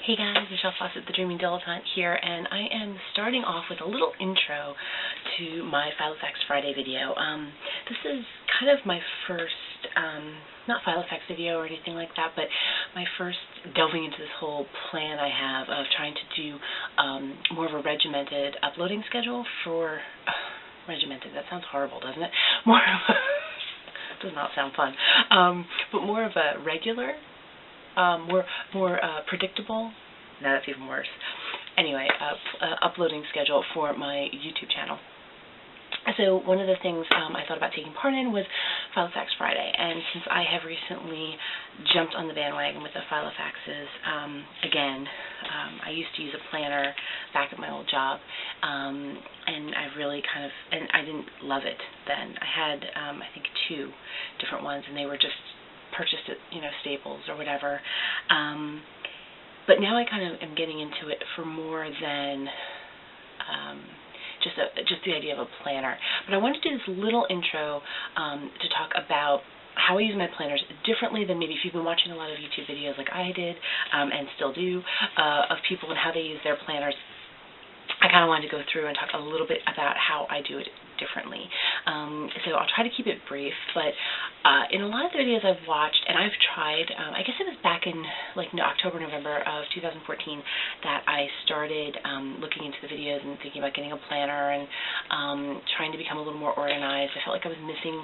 Hey guys, Michelle Fawcett, the Dreaming Dilettante here, and I am starting off with a little intro to my Filofax Friday video. This is kind of my first, not Filofax video or anything like that, but my first delving into this whole plan I have of trying to do more of a regimented uploading schedule for, regimented, that sounds horrible, doesn't it? More of a, does not sound fun, but more of a regular, more predictable. No, that's even worse. Anyway, uploading schedule for my YouTube channel. So one of the things I thought about taking part in was Filofax Friday, and since I have recently jumped on the bandwagon with the Filofaxes again, I used to use a planner back at my old job, and I really and I didn't love it then. I had, I think, 2 different ones, and they were just purchased at, Staples or whatever. But now I kind of am getting into it for more than just the idea of a planner. But I wanted to do this little intro to talk about how I use my planners differently than maybe if you've been watching a lot of YouTube videos like I did and still do of people and how they use their planners. I kind of wanted to go through and talk a little bit about how I do it differently. So I'll try to keep it brief, but in a lot of the videos I've watched, and I've tried, I guess it was back in October, November of 2014 that I started looking into the videos and thinking about getting a planner and trying to become a little more organized. I felt like I was missing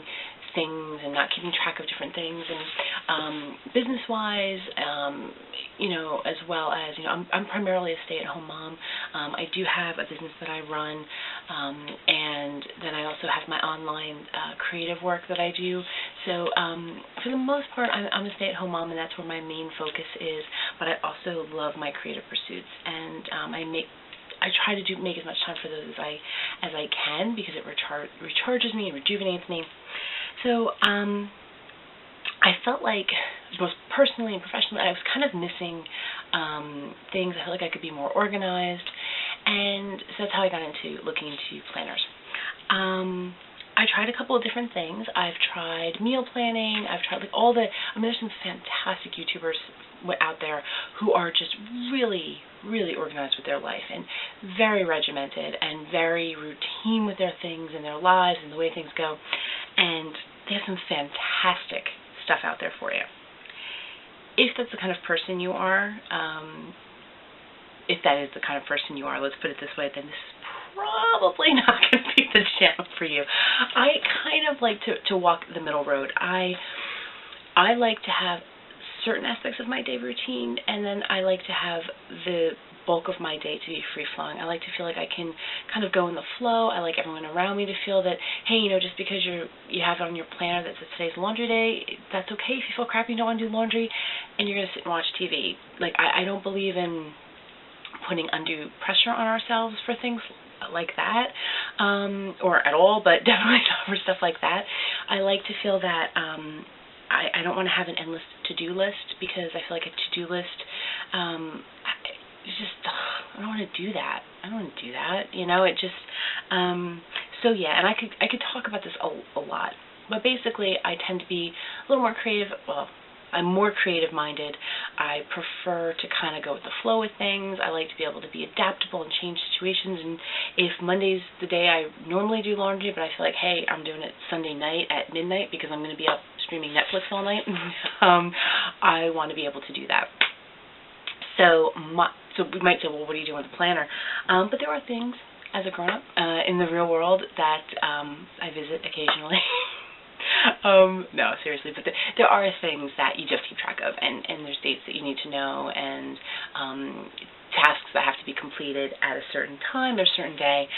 things and not keeping track of different things, and business-wise, as well as, I'm primarily a stay-at-home mom. I do have a business that I run, and then I also have my online creative work that I do. So for the most part, I'm a stay-at-home mom, and that's where my main focus is, but I also love my creative pursuits, and I try to make as much time for those as I can, because it recharges me and rejuvenates me. So I felt like, both personally and professionally, I was kind of missing things. I felt like I could be more organized, and so that's how I got into looking into planners. I tried a couple of different things. I've tried meal planning. I've tried there's some fantastic YouTubers out there who are just really, really organized with their life and very regimented and very routine with their things and their lives and the way things go. And they have some fantastic stuff out there for you. If that's the kind of person you are, let's put it this way, then this is probably not going to be the channel for you. I kind of like to walk the middle road. I like to have certain aspects of my day routine, and then I like to have the bulk of my day to be free-flowing. I like to feel like I can kind of go in the flow. I like everyone around me to feel that, hey, just because you have it on your planner that says today's laundry day, that's okay. If you feel crappy and don't want to do laundry, and you're going to sit and watch TV. I don't believe in putting undue pressure on ourselves for things like that, or at all, but definitely not for stuff like that. I like to feel that I don't want to have an endless to-do list, because I feel like a to-do list, I don't want to do that. It just, so yeah, and I could talk about this a lot, but basically I tend to be a little more creative. Well, I'm more creative-minded. I prefer to kind of go with the flow with things. I like to be able to be adaptable and change situations, and if Monday's the day I normally do laundry, but I feel like, hey, I'm doing it Sunday night at midnight because I'm going to be up streaming Netflix all night, I want to be able to do that. So we might say, well, what are you doing with a planner? But there are things, as a grown-up, in the real world that I visit occasionally. No, seriously, but there are things that you just keep track of, and there's dates that you need to know, and tasks that have to be completed at a certain time or a certain day.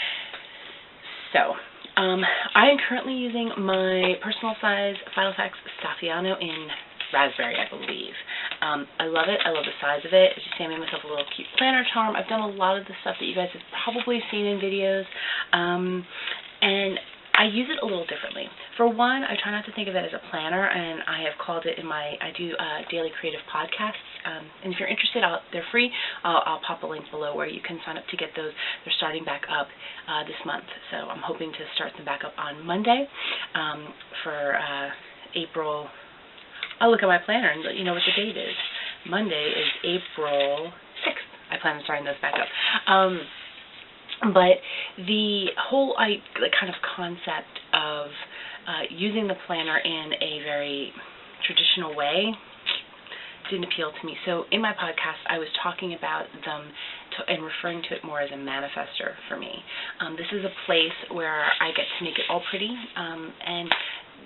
So I am currently using my personal size Filofax Staffiano in raspberry, I believe. I love it. I love the size of it. As you see, I made myself a little cute planner charm. I've done a lot of the stuff that you guys have probably seen in videos, and I use it a little differently. For one, I try not to think of it as a planner, and I have called it I do daily creative podcasts, and if you're interested, they're free. I'll pop a link below where you can sign up to get those. They're starting back up this month, so I'm hoping to start them back up on Monday for April. I'll look at my planner and let you know what the date is. Monday is April 6th. I plan on starting those back up. But the whole kind of concept of using the planner in a very traditional way didn't appeal to me. So in my podcast, I was talking about them and referring to it more as a manifestor for me. This is a place where I get to make it all pretty, and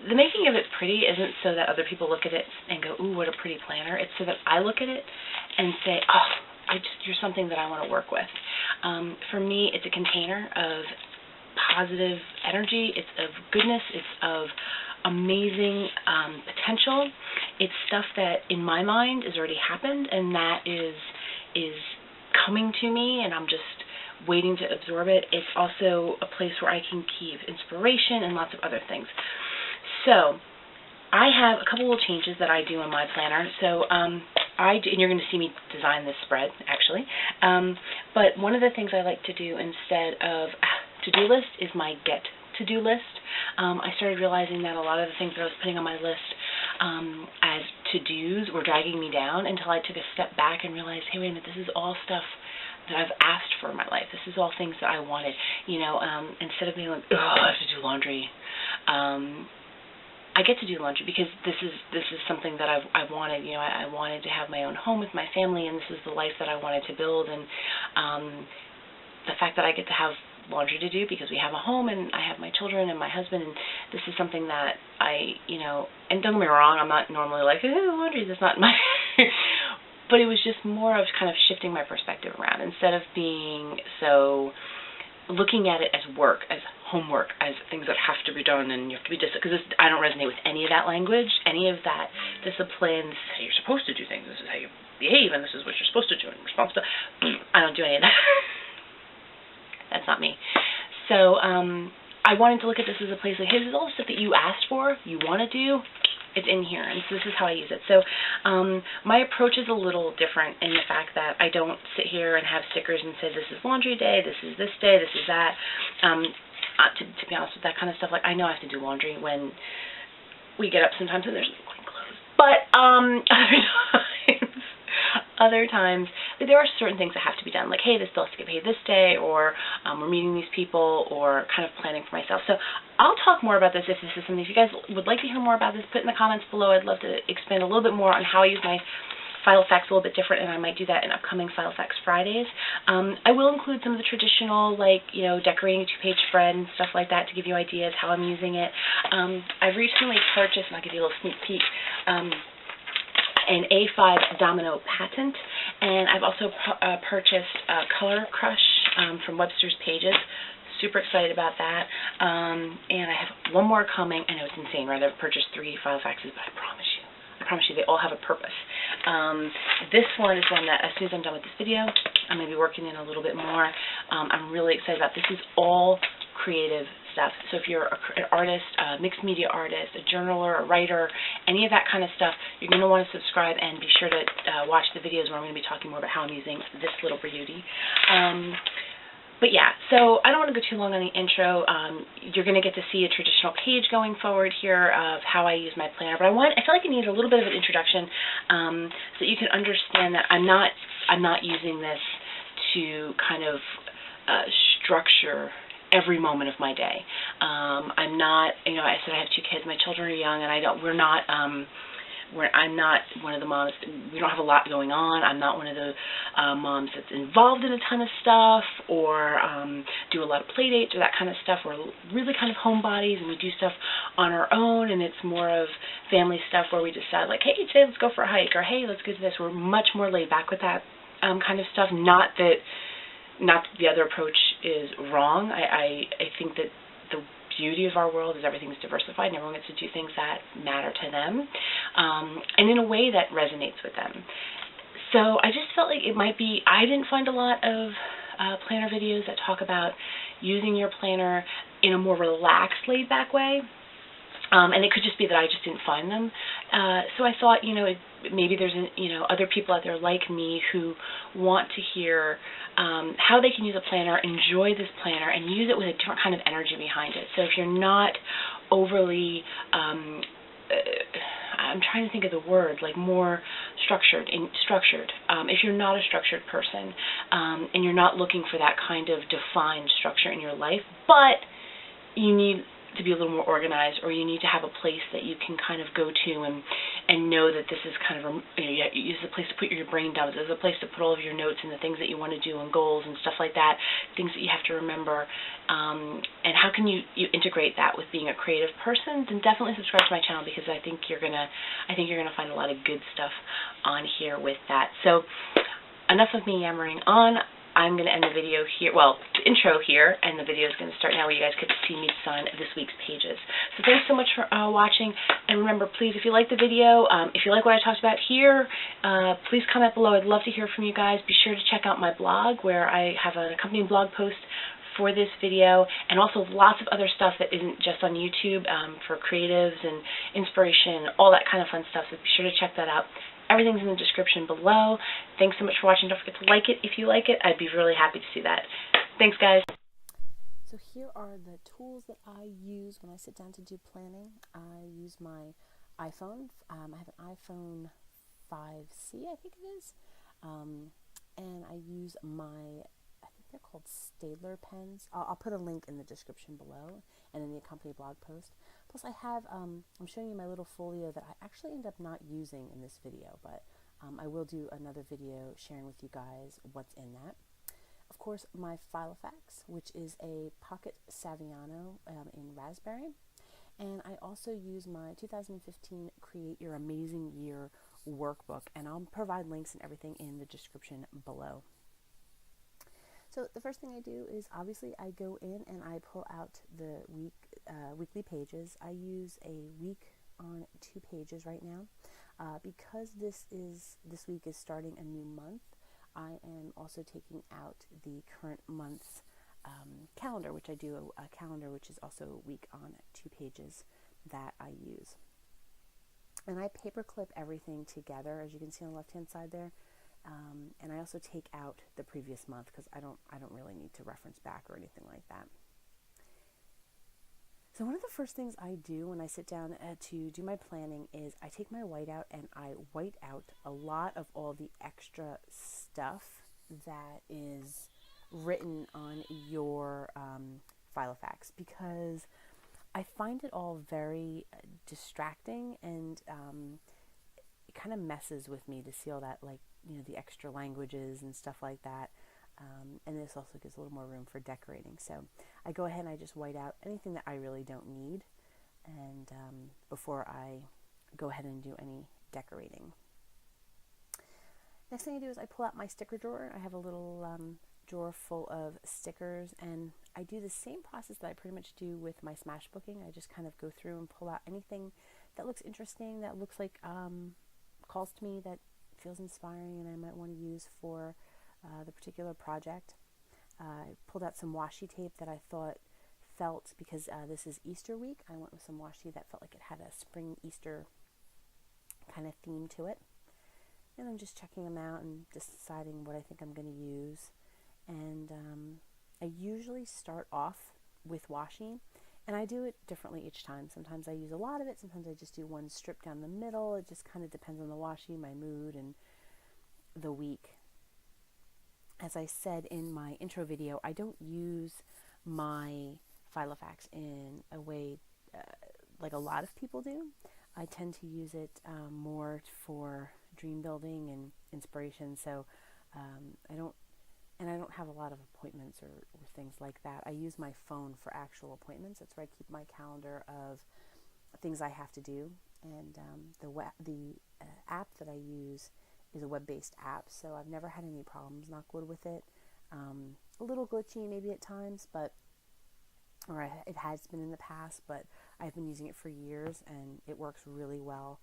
the making of it pretty isn't so that other people look at it and go, ooh, what a pretty planner. It's so that I look at it and say, oh, you're something that I want to work with. For me, it's a container of positive energy. It's of goodness. It's of amazing potential. It's stuff that in my mind has already happened, and that is coming to me, and I'm just waiting to absorb it. It's also a place where I can keep inspiration and lots of other things. So I have a couple of changes that I do in my planner. So and you're going to see me design this spread, actually. But one of the things I like to do instead of to-do list is my get-to-do list. I started realizing that a lot of the things that I was putting on my list as to-dos were dragging me down until I took a step back and realized, hey, wait a minute, this is all stuff that I've asked for in my life. This is all things that I wanted. Instead of being like, oh, I have to do laundry, I get to do laundry because this is something that I've wanted. I wanted to have my own home with my family, and this is the life that I wanted to build. And the fact that I get to have laundry to do because we have a home and I have my children and my husband, and this is something that and don't get me wrong, I'm not normally like, laundry, that's not my but it was just more of kind of shifting my perspective around instead of being so looking at it as work, as homework, as things that have to be done and you have to be disciplined, because I don't resonate with any of that language, any of that discipline. This is how you're supposed to do things, this is how you behave, and this is what you're supposed to do in response to. I don't do any of that. That's not me. So I wanted to look at this as a place like, hey, this is all the stuff that you asked for, you want to do, it's in here, and so this is how I use it. So my approach is a little different in the fact that I don't sit here and have stickers and say, this is laundry day, this is this day, this is that. To be honest with that kind of stuff, like I know I have to do laundry when we get up sometimes and there's clean clothes. But other times, there are certain things that have to be done, like, hey, this bill has to get paid this day, or we're meeting these people, or kind of planning for myself. So I'll talk more about this if this is something. If you guys would like to hear more about this, put in the comments below. I'd love to expand a little bit more on how I use my Filofax a little bit different, and I might do that in upcoming Filofax Fridays. I will include some of the traditional, like, decorating a 2-page spread and stuff like that to give you ideas how I'm using it. I've recently purchased, and I'll give you a little sneak peek, an A5 domino patent, and I've also purchased Color Crush from Webster's Pages. Super excited about that. And I have one more coming. I know it's insane, right? I've purchased 3 Filofaxes, but I promise you they all have a purpose. This one is one that as soon as I'm done with this video, I'm going to be working in a little bit more. I'm really excited about this. This is all creative stuff. So if you're an artist, a mixed media artist, a journaler, a writer, any of that kind of stuff, you're going to want to subscribe and be sure to watch the videos where I'm going to be talking more about how I'm using this little beauty. But yeah, so I don't want to go too long on the intro. You're going to get to see a traditional page going forward here of how I use my planner. But I feel like I need a little bit of an introduction so that you can understand that I'm not using this to kind of structure every moment of my day. I'm not, I said I have 2 kids. My children are young, and I'm not one of the moms. We don't have a lot going on. I'm not one of the moms that's involved in a ton of stuff or do a lot of play dates or that kind of stuff. We're really kind of homebodies, and we do stuff on our own, and it's more of family stuff where we decide, like, hey, today let's go for a hike, or hey, let's go to this. We're much more laid back with that kind of stuff. Not that the other approach is wrong. I think that the beauty of our world is everything's diversified and everyone gets to do things that matter to them and in a way that resonates with them. So I just felt like it might be, I didn't find a lot of planner videos that talk about using your planner in a more relaxed, laid-back way. And it could just be that I just didn't find them. So I thought, maybe there's other people out there like me who want to hear how they can use a planner, enjoy this planner, and use it with a different kind of energy behind it. So if you're not overly, I'm trying to think of the word, like more structured. If you're not a structured person, and you're not looking for that kind of defined structure in your life, but you need to be a little more organized, or you need to have a place that you can kind of go to and know that this is kind of, use a place to put your brain dumps. There's a place to put all of your notes and the things that you want to do and goals and stuff like that, things that you have to remember. And how can you integrate that with being a creative person? Then definitely subscribe to my channel, because I think you're gonna find a lot of good stuff on here with that. So enough of me yammering on. I'm going to end the video here, well, the intro here, and the video is going to start now where you guys could see me sign this week's pages. So thanks so much for watching, and remember, please, if you like the video, if you like what I talked about here, please comment below. I'd love to hear from you guys. Be sure to check out my blog, where I have an accompanying blog post for this video, and also lots of other stuff that isn't just on YouTube, for creatives and inspiration, all that kind of fun stuff, so be sure to check that out. Everything's in the description below. Thanks so much for watching. Don't forget to like it if you like it. I'd be really happy to see that. Thanks, guys. So here are the tools that I use when I sit down to do planning. I use my iPhone. I have an iPhone 5C, I think it is. And I use I think they're called Staedtler pens. I'll put a link in the description below and in the accompanying blog post. Plus I have, I'm showing you my little folio that I actually end up not using in this video, but I will do another video sharing with you guys what's in that. Of course, my Filofax, which is a Pocket Saviano in Raspberry. And I also use my 2015 Create Your Amazing Year workbook, and I'll provide links and everything in the description below. So the first thing I do is, obviously, I go in and I pull out the weekly pages. I use a week on 2 pages right now. Because this week is starting a new month, I am also taking out the current month's calendar, which I do a calendar which is also a week on 2 pages that I use. And I paperclip everything together, as you can see on the left-hand side there. And I also take out the previous month, because I don't really need to reference back or anything like that. So one of the first things I do when I sit down to do my planning is I take my whiteout and I white out a lot of all the extra stuff that is written on your Filofax, because I find it all very distracting, and it kind of messes with me to see all that, like, the extra languages and stuff like that. And this also gives a little more room for decorating. So I go ahead and I just white out anything that I really don't need, and before I go ahead and do any decorating. Next thing I do is I pull out my sticker drawer. I have a little drawer full of stickers, and I do the same process that I pretty much do with my Smashbooking. I just kind of go through and pull out anything that looks interesting, that looks like calls to me, that feels inspiring, and I might want to use for the particular project. I pulled out some washi tape that I thought felt, because this is Easter week, I went with some washi that felt like it had a spring Easter kind of theme to it. And I'm just checking them out and deciding what I think I'm going to use. And I usually start off with washi, and I do it differently each time. Sometimes I use a lot of it, sometimes I just do one strip down the middle. It just kind of depends on the washi, my mood, and the week. As I said in my intro video, I don't use my Filofax in a way like a lot of people do. I tend to use it more for dream building and inspiration, so I don't have a lot of appointments or things like that. I use my phone for actual appointments. That's where I keep my calendar of things I have to do, and the app that I use is a web-based app, so I've never had any problems, knock wood, with it. A little glitchy maybe at times, it has been in the past, but I've been using it for years, and it works really well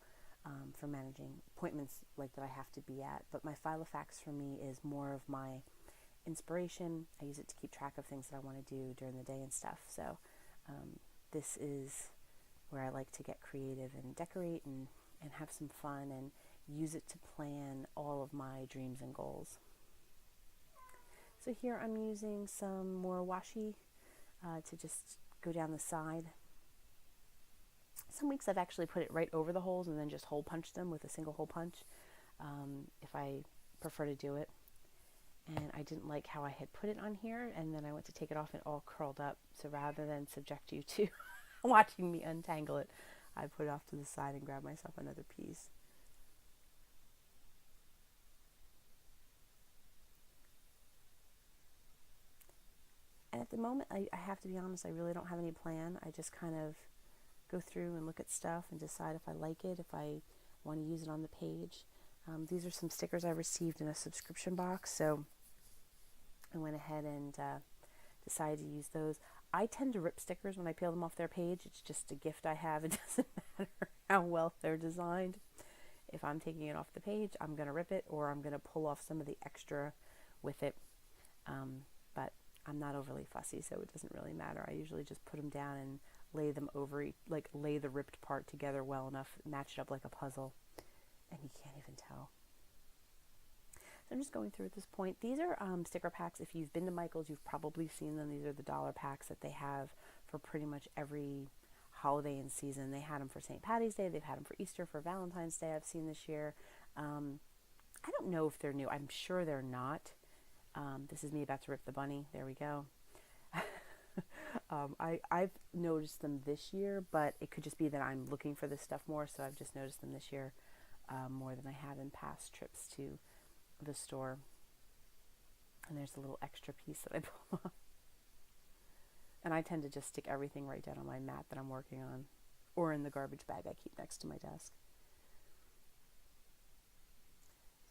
for managing appointments like that I have to be at. But my Filofax for me is more of my inspiration. I use it to keep track of things that I want to do during the day and stuff. So this is where I like to get creative and decorate and have some fun, and use it to plan all of my dreams and goals. So here I'm using some more washi to just go down the side. Some weeks I've actually put it right over the holes and then just hole punched them with a single hole punch, if I prefer to do it. And I didn't like how I had put it on here, and then I went to take it off and it all curled up. So rather than subject you to watching me untangle it, I put it off to the side and grabbed myself another piece. And at the moment, I have to be honest, I really don't have any plan. I just kind of go through and look at stuff and decide if I like it, if I want to use it on the page. These are some stickers I received in a subscription box, so I went ahead and decided to use those. I tend to rip stickers when I peel them off their page. It's just a gift I have. It doesn't matter how well they're designed. If I'm taking it off the page, I'm going to rip it, or I'm going to pull off some of the extra with it. But I'm not overly fussy, so it doesn't really matter. I usually just put them down and lay them over, lay the ripped part together well enough, match it up like a puzzle, and you can't even tell. So I'm just going through at this point. These are sticker packs. If you've been to Michael's, you've probably seen them. These are the dollar packs that they have for pretty much every holiday and season. They had them for St. Patty's Day. They've had them for Easter, for Valentine's Day, I've seen this year. I don't know if they're new. I'm sure they're not. This is me about to rip the bunny. There we go. I've noticed them this year, but it could just be that I'm looking for this stuff more, so I've just noticed them this year more than I have in past trips to the store. And there's a little extra piece that I pull off. And I tend to just stick everything right down on my mat that I'm working on, or in the garbage bag I keep next to my desk.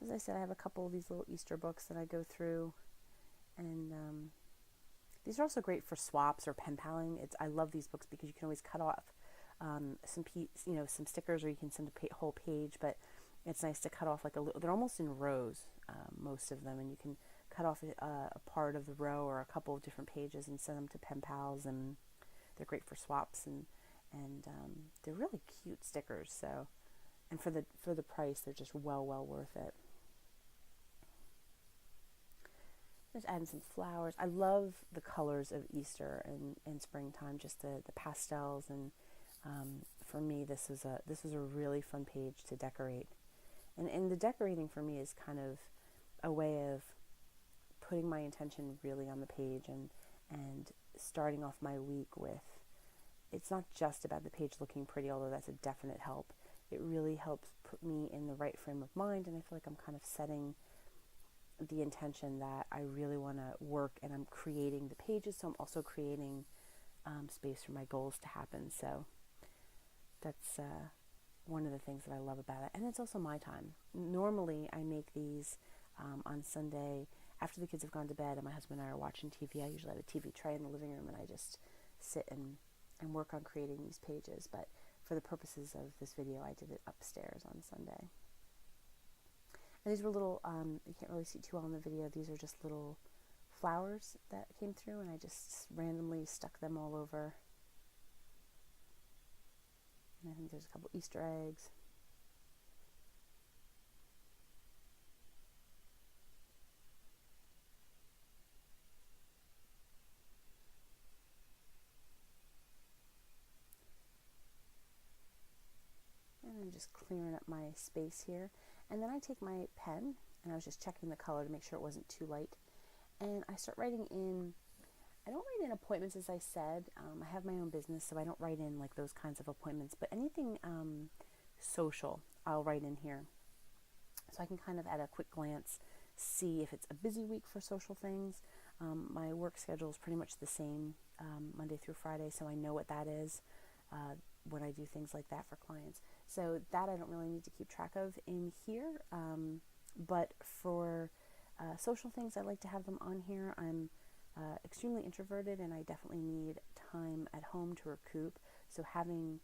As I said, I have a couple of these little Easter books that I go through, and these are also great for swaps or pen paling. I love these books because you can always cut off some stickers, or you can send a whole page. But it's nice to cut off they're almost in rows, most of them, and you can cut off a part of the row or a couple of different pages and send them to pen pals, and they're great for swaps, and they're really cute stickers. So, and for the price, they're just well worth it. Just adding some flowers. I love the colors of Easter and springtime, just the pastels, and for me this was a really fun page to decorate. And the decorating for me is kind of a way of putting my intention really on the page and starting off my week with, it's not just about the page looking pretty, although that's a definite help. It really helps put me in the right frame of mind, and I feel like I'm kind of setting the intention that I really want to work, and I'm creating the pages, so I'm also creating space for my goals to happen. So that's one of the things that I love about it. And it's also my time. Normally I make these on Sunday after the kids have gone to bed and my husband and I are watching TV. I usually have a TV tray in the living room, and I just sit and work on creating these pages. But for the purposes of this video, I did it upstairs on Sunday. And these were little, you can't really see too well in the video, these are just little flowers that came through, and I just randomly stuck them all over. And I think there's a couple Easter eggs. And I'm just clearing up my space here. And then I take my pen, and I was just checking the color to make sure it wasn't too light. And I start writing in, I don't write in appointments, as I said. I have my own business, so I don't write in like those kinds of appointments. But anything social, I'll write in here. So I can kind of at a quick glance see if it's a busy week for social things. My work schedule is pretty much the same Monday through Friday, so I know what that is when I do things like that for clients. So that I don't really need to keep track of in here. But for social things, I like to have them on here. I'm extremely introverted, and I definitely need time at home to recoup. So having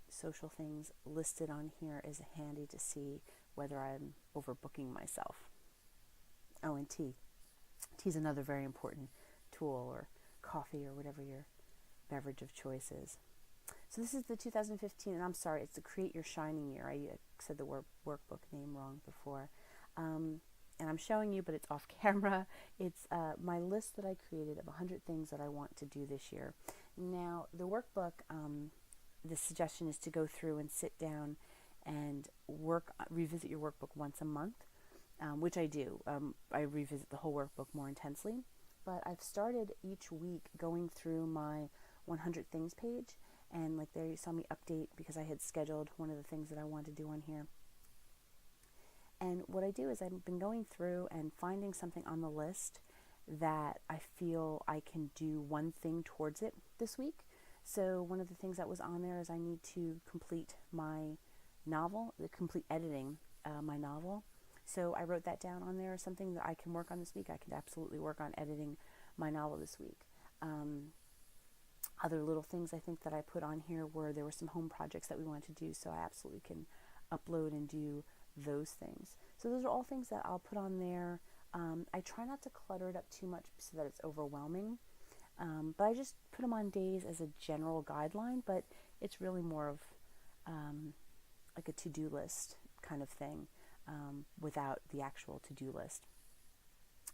social things listed on here is handy to see whether I'm overbooking myself. Oh, and tea. Tea is another very important tool, or coffee, or whatever your beverage of choice is. So this is the 2015, and I'm sorry, it's the Create Your Shining Year. I said the workbook name wrong before. And I'm showing you, but it's off camera. It's my list that I created of 100 things that I want to do this year. Now, the workbook the suggestion is to go through and sit down and revisit your workbook once a month, which I do. I revisit the whole workbook more intensely, but I've started each week going through my 100 things page, and like there you saw me update because I had scheduled one of the things that I wanted to do on here. And what I do is I've been going through and finding something on the list that I feel I can do one thing towards it this week. So one of the things that was on there is I need to complete my novel, complete editing my novel. So I wrote that down on there as something that I can work on this week. I can absolutely work on editing my novel this week. Other little things I think that I put on here were there were some home projects that we wanted to do, so I absolutely can upload and do those things. So those are all things that I'll put on there. I try not to clutter it up too much so that it's overwhelming, but I just put them on days as a general guideline, but it's really more of like a to-do list kind of thing without the actual to-do list.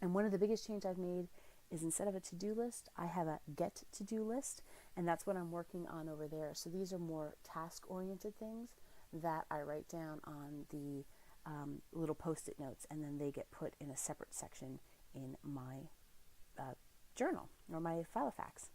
And one of the biggest changes I've made is instead of a to-do list, I have a get to-do list, and that's what I'm working on over there. So these are more task-oriented things that I write down on the little post-it notes, and then they get put in a separate section in my journal or my Filofax.